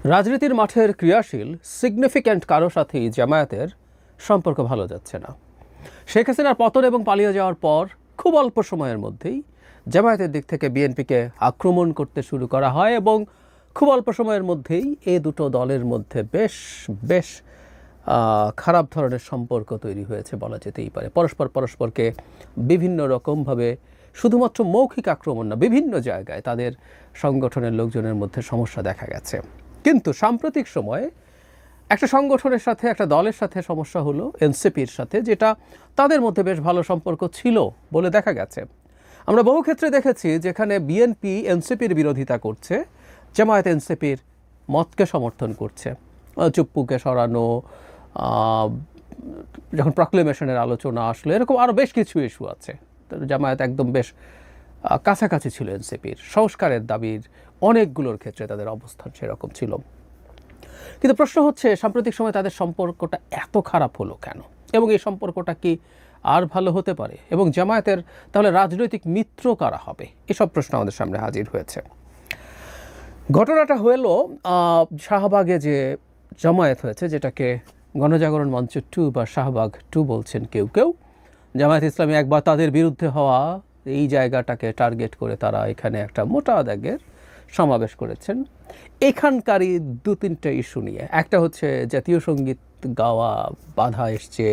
রাজনীতির মাঠের ক্রিয়াশীল সিগনিফিক্যান্ট কারো সাথেই জামায়াতের সম্পর্ক ভালো যাচ্ছে না। শেখ হাসিনার পতন এবং পালিয়ে যাওয়ার পর খুব অল্প সময়ের মধ্যেই জামায়াতের দিক থেকে বিএনপিকে আক্রমণ করতে শুরু করা হয় এবং খুব অল্প সময়ের মধ্যেই এই দুটো দলের মধ্যে বেশ বেশ খারাপ ধরনের সম্পর্ক তৈরি হয়েছে বলা যেতেই পারে। পরস্পরকে বিভিন্ন রকমভাবে শুধুমাত্র মৌখিক আক্রমণ না, বিভিন্ন জায়গায় তাদের সংগঠনের লোকজনের মধ্যে সমস্যা দেখা গেছে। কিন্তু সাম্প্রতিক সময়ে একটা সংগঠনের সাথে, একটা দলের সাথে সমস্যা হলো এনসিপির সাথে, যেটা তাদের মধ্যে বেশ ভালো সম্পর্ক ছিল বলে দেখা গেছে। আমরা বহু ক্ষেত্রে দেখেছি যেখানে বিএনপি এনসিপির বিরোধিতা করছে, জামায়াত এনসিপির মতকে সমর্থন করছে। চুপ্পুকে সরানো, যখন প্রক্লেমেশনের আলোচনা আসলো, এরকম আরও বেশ কিছু ইস্যু আছে। জামায়াত একদম বেশ কাছাকাছি ছিল এনসিপির, সংস্কারের দাবির অনেকগুলোর ক্ষেত্রে তাদের অবস্থান সেরকম ছিল। কিন্তু প্রশ্ন হচ্ছে সাম্প্রতিক সময় তাদের সম্পর্কটা এত খারাপ হলো কেন, এবং এই সম্পর্কটা কি আর ভালো হতে পারে, এবং জামায়াতের তাহলে রাজনৈতিক মিত্র কারা হবে, এসব প্রশ্ন আমাদের সামনে হাজির হয়েছে। ঘটনাটা হলো শাহবাগে যে জামায়াত হয়েছে, যেটাকে গণজাগরণ মঞ্চ 2 বা শাহবাগ 2 বলছেন কেউ কেউ। জামায়াত ইসলামী একবার তাদের বিরুদ্ধে হওয়া এই জায়গাটাকে টার্গেট করে তারা এখানে একটা মোটা দাগের সমাবেশ করেছেন। এখানকারই 2-3টে ইস্যু নিয়ে। একটা হচ্ছে জাতীয় সঙ্গীত গাওয়া বাধা এসছে,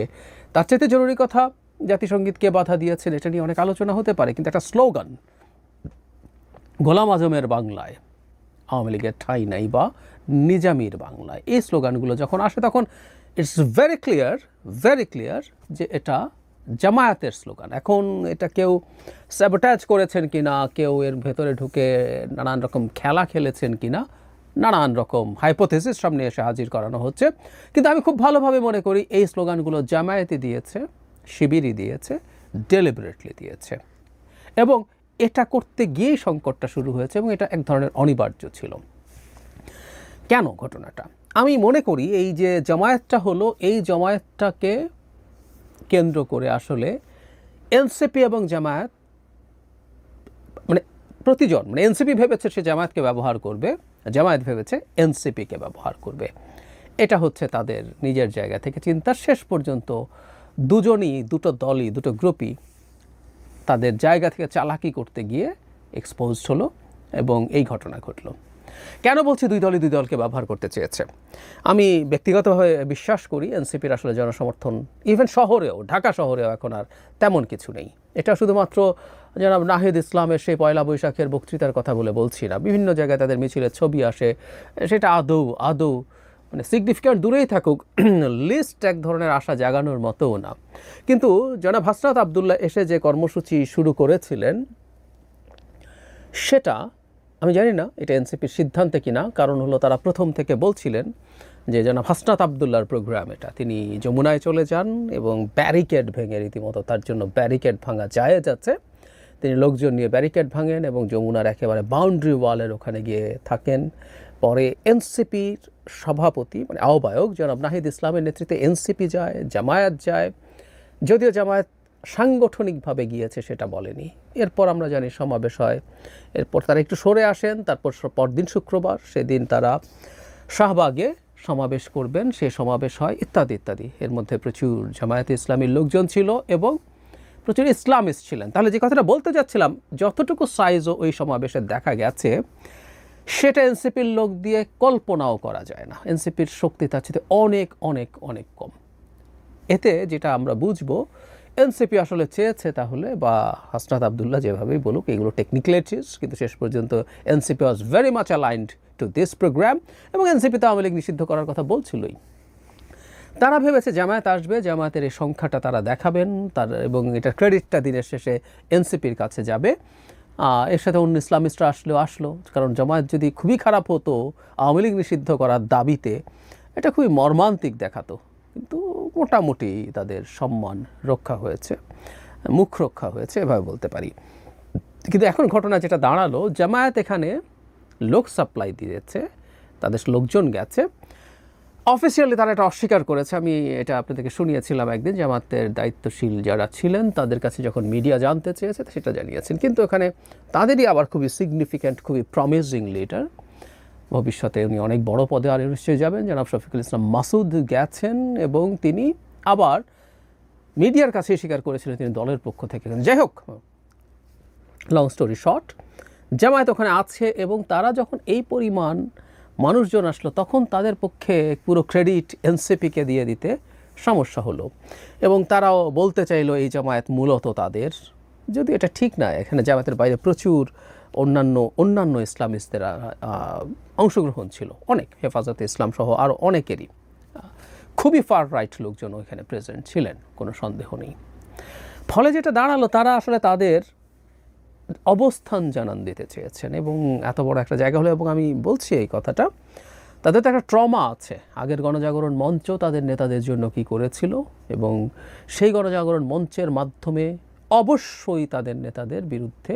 তার চাইতে জরুরি কথা জাতীয় সঙ্গীতকে বাধা দিয়েছেন, এটা নিয়ে অনেক আলোচনা হতে পারে। কিন্তু একটা স্লোগান, গোলাম আজমের বাংলায় আওয়ামী লীগের ঠাঁই নাই বা নিজামীর বাংলায়, এই স্লোগানগুলো যখন আসে তখন ইটস ভেরি ক্লিয়ার যে এটা জামায়াতের স্লোগান। এখন এটা কেউ স্যাবোটাজ করেছেন কিনা, কেউ এর ভেতরে ঢুকে নানান রকম খেলা খেলেছেন কিনা, নানান রকম হাইপোথেসিস সামনে এসে হাজির করানো হচ্ছে। কিন্তু আমি খুব ভালোভাবে মনে করি এই স্লোগানগুলো জামায়াতই দিয়েছে, শিবিরই দিয়েছে, ডেলিবারেটলি দিয়েছে, এবং এটা করতে গিয়েই সংকটটা শুরু হয়েছে, এবং এটা এক ধরনের অনিবার্য ছিল। কেন ঘটনাটা? আমি মনে করি এই যে জামায়াতটা হলো, এই জামায়াতটাকে কেন্দ্র করে আসলে এনসিপি এবং জামায়াত, মানে প্রতিজন, মানে এনসিপি ভেবেছে সে জামায়াতকে ব্যবহার করবে, জামায়াত ভেবেছে এনসিপিকে ব্যবহার করবে। এটা হচ্ছে তাদের নিজের জায়গা থেকে চিন্তা। শেষ পর্যন্ত দুজনই, দুটো দলই, দুটো গ্রুপই তাদের জায়গা থেকে চালাকি করতে গিয়ে এক্সপোজড হলো এবং এই ঘটনা ঘটলো। কেন বলছি দুই দলই দুই দলকে ব্যবহার করতে চেয়েছে? আমি ব্যক্তিগতভাবে বিশ্বাস করি এনসিপির আসলে জনসমর্থন ইভেন শহরেও, ঢাকা শহরেও এখন আর তেমন কিছু নেই। এটা শুধুমাত্র জনাব নাহিদ ইসলামের সেই পয়লা বৈশাখের বক্তৃতার কথা বলে বলছি না। বিভিন্ন জায়গায় তাদের মিছিলের ছবি আসে, সেটা আদৌ মানে সিগনিফিক্যান্ট দূরেই থাকুক, লিস্ট এক ধরনের আশা জাগানোর মতোও না। কিন্তু জনাব হাসনাত আবদুল্লাহ এসে যে কর্মসূচি শুরু করেছিলেন, সেটা আমি জানি না এটা এনসিপির সিদ্ধান্তে কিনা। কারণ হলো তারা প্রথম থেকে বলছিলেন যে জনাব হাসনাত আবদুল্লাহর প্রোগ্রাম এটা, তিনি যমুনায় চলে যান এবং ব্যারিকেড ভেঙে, রীতিমতো তার জন্য ব্যারিকেড ভাঙা যাচ্ছে, তিনি লোকজন নিয়ে ব্যারিকেড ভাঙেন এবং যমুনার একেবারে বাউন্ডারি ওয়ালের ওখানে গিয়ে থাকেন। পরে এনসিপির সভাপতি, মানে আহ্বায়ক জনাব নাহিদ ইসলামের নেতৃত্বে এনসিপি যায়, জামায়াত যায়, যদিও জামায়াত সাংগঠনিকভাবে গিয়েছে সেটা বলেনি। এরপর আমরা জানি সমাবেশ হয়, এরপর তারা একটু সরে আসেন, তারপর পরদিন শুক্রবার সেদিন তারা শাহবাগে সমাবেশ করবেন, সে সমাবেশ হয়, ইত্যাদি ইত্যাদি। এর মধ্যে প্রচুর জামায়াতে ইসলামীর লোকজন ছিল এবং প্রচুর ইসলামিস্ট ছিলেন। তাহলে যে কথাটা বলতে যাচ্ছিলাম, যতটুকু সাইজও ওই সমাবেশে দেখা গেছে সেটা এনসিপির লোক দিয়ে কল্পনাও করা যায় না। এনসিপির শক্তি তার চেয়ে অনেক অনেক অনেক কম। এতে যেটা আমরা বুঝবো, এনসিপি আসলে চেয়েছে তাহলে, বা হাসনাত আবদুল্লাহ যেভাবেই বলুক, এগুলো টেকনিক্যালিটিস, কিন্তু শেষ পর্যন্ত NCP was very much aligned to this program, এবং এনসিপি তো আওয়ামী লীগ নিষিদ্ধ করার কথা বলছিলই। তারা ভেবেছে জামায়াত আসবে, জামায়াতের এই সংখ্যাটা তারা দেখাবেন, এবং এটা ক্রেডিটটা দিনের শেষে এনসিপির কাছে যাবে। এর সাথে অন্য ইসলামিস্টরা আসলো, কারণ জামায়াত যদি খুবই খারাপ হতো আওয়ামী লীগ নিষিদ্ধ করার দাবিতে, এটা খুবই মর্মান্তিক দেখাতো। কিন্তু মোটামুটি তাদের সম্মান রক্ষা হয়েছে, মুখ রক্ষা হয়েছে, এভাবে বলতে পারি। কিন্তু এখন ঘটনা যেটা দাঁড়ালো, জামায়াত এখানে লোক সাপ্লাই দিয়েছে, তাদের লোকজন গেছে। অফিসিয়ালি তারা এটা অস্বীকার করেছে। আমি এটা আপনাদেরকে শুনিয়েছিলাম একদিন, জামায়াতের দায়িত্বশীল যারা ছিলেন তাদের কাছে যখন মিডিয়া জানতে চেয়েছে সেটা জানিয়েছেন। কিন্তু এখানে তাদেরই আবার খুবই সিগনিফিক্যান্ট, খুবই প্রমিজিং লিডার ভবিষ্যতে উনি অনেক বড় পদে আর নিশ্চয়ই যাবেন। জনাব শফিকুল ইসলাম মাসুদ গেছেন এবং তিনি আবার মিডিয়ার কাছে স্বীকার করেছিলেন তিনি দলের পক্ষ থেকে। যাই হোক, লং স্টোরি শর্ট, জামায়াত ওখানে আছে এবং তারা যখন এই পরিমাণ মানুষজন আসলো তখন তাদের পক্ষে পুরো ক্রেডিট এনসিপিকে দিয়ে দিতে সমস্যা হলো এবং তারাও বলতে চাইলো এই জামায়াত মূলত তাদের, যদি এটা ঠিক না। এখানে জামায়াতের বাইরে প্রচুর অন্যান্য ইসলামিস্টদের অংশগ্রহণ ছিল, অনেক, হেফাজতে ইসলাম সহ আরও অনেকেরই খুবই ফার রাইট লোকজন এখানে প্রেজেন্ট ছিলেন, কোনো সন্দেহ নেই। ফলে যেটা দাঁড়ালো, তারা আসলে তাদের অবস্থান জানান দিতে চেয়েছেন এবং এত বড় একটা জায়গা হলো, এবং আমি বলছি এই কথাটা, তাদের তো একটা ট্রমা আছে। আগের গণজাগরণ মঞ্চ তাদের নেতাদের জন্য কি করেছিল এবং সেই গণজাগরণ মঞ্চের মাধ্যমে অবশ্যই তাদের নেতাদের বিরুদ্ধে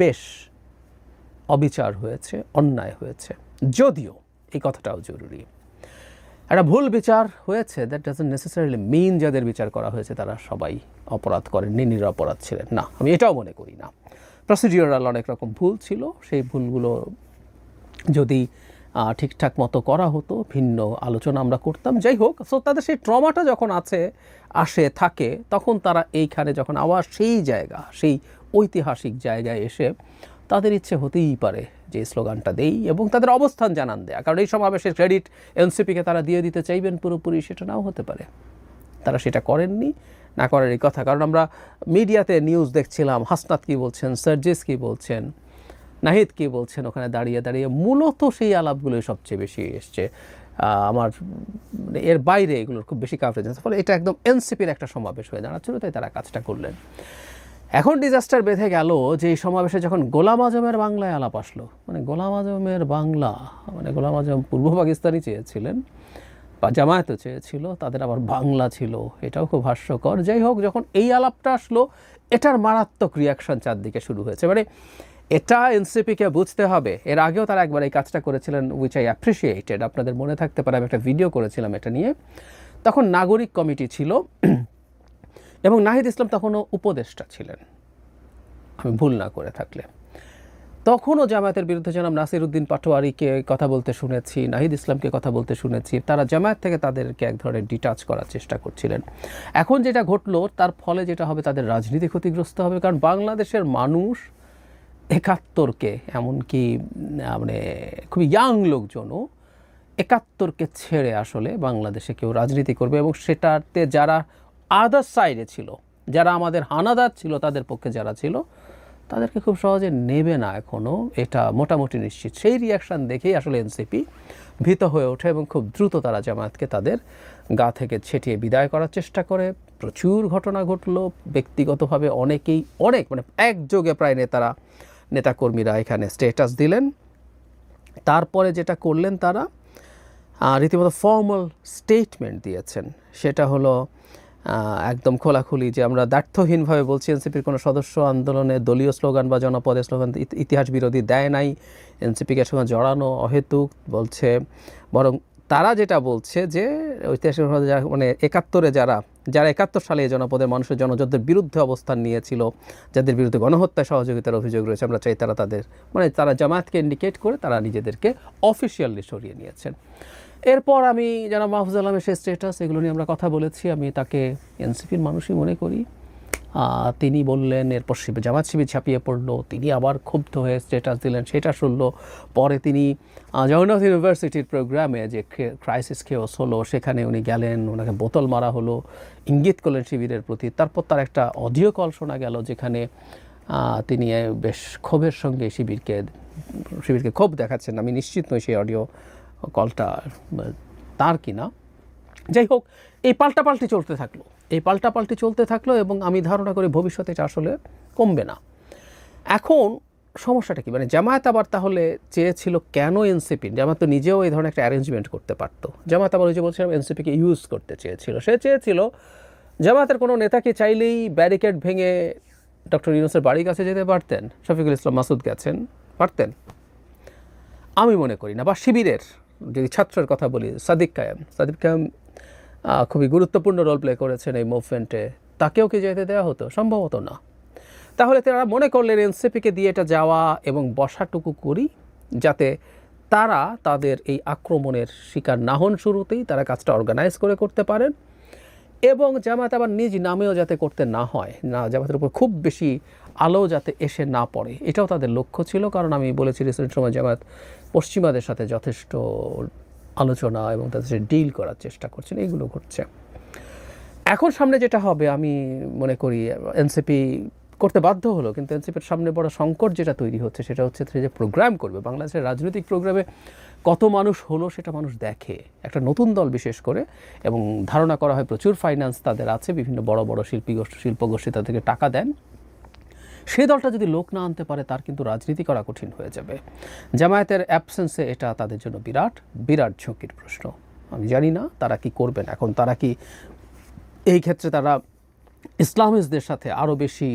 বেশ অবিচার হয়েছে, অন্যায় হয়েছে। যদিও এই কথাটাও জরুরি, একটা ভুল বিচার হয়েছে, দ্যাট ডাজন্ট নেসেসারিলি মিন যাদের বিচার করা হয়েছে তারা সবাই অপরাধ করেননি, নিরপরাধ ছিলেন না, আমি এটাও মনে করি না। প্রসিডিউরাল অনেক রকম ভুল ছিল, সেই ভুলগুলো যদি ঠিকঠাক মতো করা হতো ভিন্ন আলোচনা আমরা করতাম। যাই হোক, সো তাদের সেই ট্রমাটা যখন থাকে তখন তারা এইখানে যখন আবার সেই জায়গা, সেই ঐতিহাসিক জায়গায় এসে তাদের ইচ্ছে হতেই পারে যে স্লোগানটা দেই এবং তাদের অবস্থান জানান দেয়া, কারণ এই সমাবেশের ক্রেডিট এনসিপিকে তারা দিয়ে দিতে চাইবেন পুরোপুরি, সেটা নাও হতে পারে। তারা সেটা করেননি, না করার এই কথা। কারণ আমরা মিডিয়াতে নিউজ দেখছিলাম, হাসনাত কী বলছেন, সার্জিস কী বলছেন, নাহিদ কী বলছেন, ওখানে দাঁড়িয়ে দাঁড়িয়ে মূলত সেই আলাপগুলোই সবচেয়ে বেশি এসছে। আমার এর বাইরে এগুলোর খুব বেশি কাভারেজ আছে। ফলে এটা একদম এনসিপির একটা সমাবেশ হয়ে দাঁড়াচ্ছিল, তাই তারা কাজটা করলেন। এখন ডিজাস্টার বেঁধে গেল যে এই সমাবেশে যখন গোলাম আজমের বাংলায় আলাপ আসলো, মানে গোলাম আজমের বাংলা, মানে গোলাম আজম পূর্ব পাকিস্তানি চেয়েছিলেন বা জামায়াতও চেয়েছিল, তাদের আবার বাংলা ছিল, এটাও খুব হাস্যকর। যাই হোক, যখন এই আলাপটা আসলো এটার মারাত্মক রিয়াকশন চারদিকে শুরু হয়েছে। মানে এটা এনসিপিকে বুঝতে হবে। এর আগেও তারা একবার এই কাজটা করেছিলেন, উইচ আই অ্যাপ্রিসিয়েটেড, আপনাদের মনে থাকতে পারে, আমি একটা ভিডিও করেছিলাম এটা নিয়ে। তখন নাগরিক কমিটি ছিল এবং নাহিদ ইসলাম তখনও উপদেষ্টা ছিলেন, আমি ভুল না করে থাকলে। তখনও জামায়াতের বিরুদ্ধে জনাব নাসির উদ্দিন পাটোয়ারিকে কথা বলতে শুনেছি, নাহিদ ইসলামকে কথা বলতে শুনেছি। তারা জামায়াত থেকে তাদেরকে এক ধরনের ডিটাচ করার চেষ্টা করছিলেন। এখন যেটা ঘটলো তার ফলে যেটা হবে, তাদের রাজনীতি ক্ষতিগ্রস্ত হবে। কারণ বাংলাদেশের মানুষ ৭১কে, এমনকি মানে খুবই ইয়াং লোকজনও ৭১কে ছেড়ে আসলে বাংলাদেশে কেউ রাজনীতি করবে, এবং সেটাতে যারা আদার সাইডে ছিল, যারা আমাদের হানাদার ছিল, তাদের পক্ষে যারা ছিল, তাদেরকে খুব সহজে নেবে না এখনও, এটা মোটামুটি নিশ্চিত। সেই রিয়াকশান দেখেই আসলে এনসিপি ভীত হয়ে ওঠে এবং খুব দ্রুত তারা জামায়াতকে তাদের গা থেকে ছেটিয়ে বিদায় করার চেষ্টা করে। প্রচুর ঘটনা ঘটলো, ব্যক্তিগতভাবে অনেকেই মানে একযোগে প্রায় নেতাকর্মীরা এখানে স্ট্যাটাস দিলেন। তারপরে যেটা করলেন, তারা রীতিমতো ফর্মাল স্টেটমেন্ট দিয়েছেন। সেটা হলো একদম খোলাখুলি যে আমরা দ্ব্যর্থহীনভাবে বলছি, এনসিপির কোনো সদস্য আন্দোলনে দলীয় স্লোগান বা জনপদের স্লোগান ইতিহাস বিরোধী দেয় নাই, এনসিপিকে সঙ্গে জড়ানো অহেতুক বলছে। বরং তারা যেটা বলছে যে ঐতিহাসিক মানে ৭১-এ যারা ৭১ সালে এই জনপদের মানুষের জনযুদ্ধের বিরুদ্ধে অবস্থান নিয়েছিল, যাদের বিরুদ্ধে গণহত্যায় সহযোগিতার অভিযোগ রয়েছে, আমরা চাই তারা জামায়াতকে ইন্ডিকেট করে তারা নিজেদেরকে অফিসিয়ালি সরিয়ে নিয়েছেন। এরপর আমি জনাব মাহফুজ আলমের সেই স্ট্যাটাস, এগুলো নিয়ে আমরা কথা বলেছি। আমি তাকে এনসিপির মানুষই মনে করি। তিনি বললেন, এরপর জামাত শিবির ছাপিয়ে পড়লো, তিনি আবার ক্ষুব্ধ হয়ে স্ট্যাটাস দিলেন, সেটা শুনলো। পরে তিনি জগন্নাথ ইউনিভার্সিটির প্রোগ্রামে যে ক্রাইসিস কেওস হলো সেখানে উনি গেলেন, ওনাকে বোতল মারা হলো, ইঙ্গিত করলেন শিবিরের প্রতি। তারপর তার একটা অডিও কল শোনা গেল যেখানে তিনি বেশ ক্ষোভের সঙ্গে শিবিরকে ক্ষোভ দেখাচ্ছেন। আমি নিশ্চিত নই সেই অডিও কলটা তার কিনা। যাই হোক, এই পাল্টাপাল্টি চলতে থাকলো এবং আমি ধারণা করি ভবিষ্যতে এটা আসলে কমবে না। এখন সমস্যাটা কি, মানে জামায়াত আবার তাহলে চেয়েছিল কেন এনসিপি? জামায়াত তো নিজেও এই ধরনের একটা অ্যারেঞ্জমেন্ট করতে পারতো। জামায়াত আবার ওই যে বলছিলাম এনসিপিকে ইউজ করতে চেয়েছিল। সে চেয়েছিল জামায়াতের কোনো নেতাকে চাইলেই ব্যারিকেড ভেঙে ডক্টর ইউনূসের বাড়ির কাছে যেতে পারতেন, শফিকুল ইসলাম মাসুদ গেছেন, পারতেন? আমি মনে করি না। বা শিবিরের যদি ছাত্রের কথা বলি, সাদিক কায়েম খুবই গুরুত্বপূর্ণ রোল প্লে করেছেন এই মুভমেন্টে, তাকেও কি যেতে দেওয়া হতো? সম্ভবত না। তাহলে তারা মনে করলেন এনসিপিকে দিয়ে এটা যাওয়া এবং বসাটুকু করি, যাতে তারা তাদের এই আক্রমণের শিকার না হন শুরুতেই, তারা কাজটা অর্গানাইজ করে করতে পারেন, এবং জামায়াত আবার নিজ নামেও যাতে করতে না হয়, না জামায়াতের উপর খুব বেশি আলো যাতে এসে না পড়ে, এটাও তাদের লক্ষ্য ছিল। কারণ আমি বলেছি রিসেন্ট সময় জামায়াত পশ্চিমাদের সাথে যথেষ্ট আলোচনা এবং তাদের সাথে ডিল করার চেষ্টা করছেন, এগুলো ঘটছে। এখন সামনে যেটা হবে আমি মনে করি এনসিপি করতে বাধ্য হলো, কিন্তু এনসিপির সামনে বড় সংকট যেটা তৈরি হচ্ছে সেটা হচ্ছে যে প্রোগ্রাম করবে বাংলাদেশের রাজনৈতিক প্রোগ্রামে কত মানুষ হলো সেটা মানুষ দেখে, একটা নতুন দল বিশেষ করে, এবং ধারণা করা হয় প্রচুর ফাইন্যান্স তাদের আছে, বিভিন্ন বড় বড় শিল্পগোষ্ঠী তাদেরকে টাকা দেন। সেই দলটা যদি লোক না আনতে পারে তার কিন্তু রাজনীতি করা কঠিন হয়ে যাবে। জামায়াতের অ্যাবসেন্সে এটা তাদের জন্য বিরাট বিরাট ঝুঁকির প্রশ্ন। আমি জানি না তারা কি করবেন। এখন তারা কি এই ক্ষেত্রে তারা ইসলামিস্টদের সাথে আরও বেশি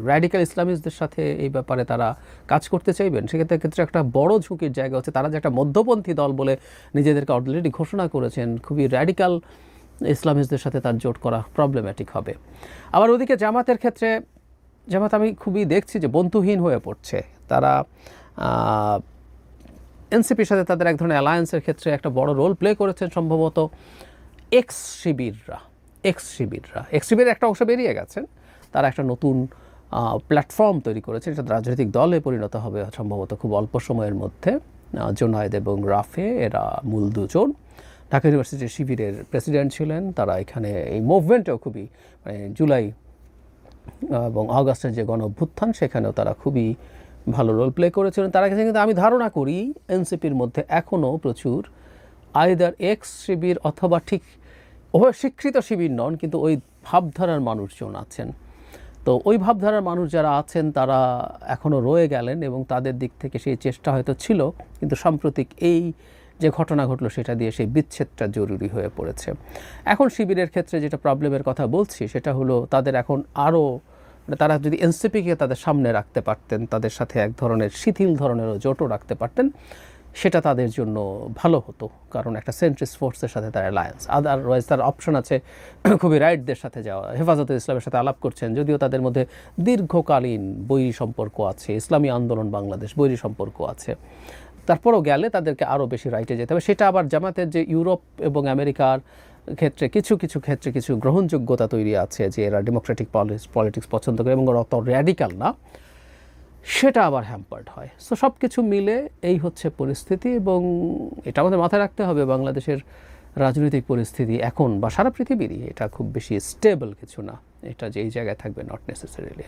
র্যাডিক্যাল ইসলামিস্টদের সাথে এই ব্যাপারে তারা কাজ করতে চাইবেন? সেক্ষেত্রে একটা বড় ঝুঁকির জায়গা হচ্ছে তারা যে একটা মধ্যপন্থী দল বলে নিজেদেরকে অলরেডি ঘোষণা করেছেন, খুবই র্যাডিক্যাল ইসলামিস্টদের সাথে তার জোট করা প্রবলেম্যাটিক হবে। আবার ওদিকে জামাতের ক্ষেত্রে জামাত আমি খুবই দেখছি যে বন্ধুহীন হয়ে পড়ছে। তারা এনসিপির সাথে তাদের এক ধরনের অ্যালায়েন্সের ক্ষেত্রে একটা বড় রোল প্লে করেছেন সম্ভবত এক্স শিবিরের একটা অংশ বেরিয়ে গেছেন, তারা একটা নতুন প্ল্যাটফর্ম তৈরি করেছে, এটা রাজনৈতিক দলে পরিণত হবে সম্ভবত খুব অল্প সময়ের মধ্যে। জোনায়েদ এবং রাফে এরা মূল দুজন, ঢাকা ইউনিভার্সিটির শিবিরের প্রেসিডেন্ট ছিলেন। তারা এখানে এই মুভমেন্টেও খুবই জুলাই এবং আগস্টের যে গণ অভ্যুত্থান সেখানেও তারা খুবই ভালো রোল প্লে করেছিলেন। তারা কাছে কিন্তু আমি ধারণা করি এনসিপির মধ্যে এখনও প্রচুর আইদার এক্স শিবির অথবা ঠিক স্বীকৃত শিবির নন, কিন্তু ওই ভাবধারার মানুষজন আছেন। তো ওই ভাবধারার মানুষ যারা আছেন তারা এখনও রয়ে গেলেন, এবং তাদের দিক থেকে সেই চেষ্টা হয়তো ছিল, কিন্তু সাম্প্রতিক এই যে ঘটনা ঘটলো সেটা দিয়ে সেই বিচ্ছেদটা জরুরি হয়ে পড়েছে। এখন শিবিরের ক্ষেত্রে যেটা প্রবলেমের কথা বলছি সেটা হলো তাদের এখন আরও তারা যদি এনসিপিকে তাদের সামনে রাখতে পারতেন, তাদের সাথে এক ধরনের শিথিল ধরনেরও জোটও রাখতে পারতেন, সেটা তাদের জন্য ভালো হতো। কারণ একটা সেন্ট্রিস্ট ফোর্সের সাথে তার অ্যালায়েন্স, আদারওয়াইজ তার অপশন আছে খুবই রাইটদের সাথে যাওয়া। হেফাজতে ইসলামের সাথে আলাপ করছেন, যদিও তাদের মধ্যে দীর্ঘকালীন বৈরী সম্পর্ক আছে, ইসলামী আন্দোলন বাংলাদেশ বৈরী সম্পর্ক আছে, তারপরও গেলে তাদেরকে আরও বেশি রাইটে যেতে হবে। সেটা আবার জামাতের যে ইউরোপ এবং আমেরিকার ক্ষেত্রে কিছু ক্ষেত্রে কিছু গ্রহণযোগ্যতা তৈরি আছে যে এরা ডেমোক্রেটিক পলিটিক্স পছন্দ করে এবং ওরা অত র্যাডিক্যাল না, সেটা আবার হ্যাম্পার্ড হয়। সো সব কিছু মিলে এই হচ্ছে পরিস্থিতি, এবং এটা আমাদের মাথায় রাখতে হবে বাংলাদেশের রাজনৈতিক পরিস্থিতি এখন বা সারা পৃথিবীরই এটা খুব বেশি স্টেবল কিছু না, এটা যে এই জায়গায় থাকবে নট নেসেসারিলি।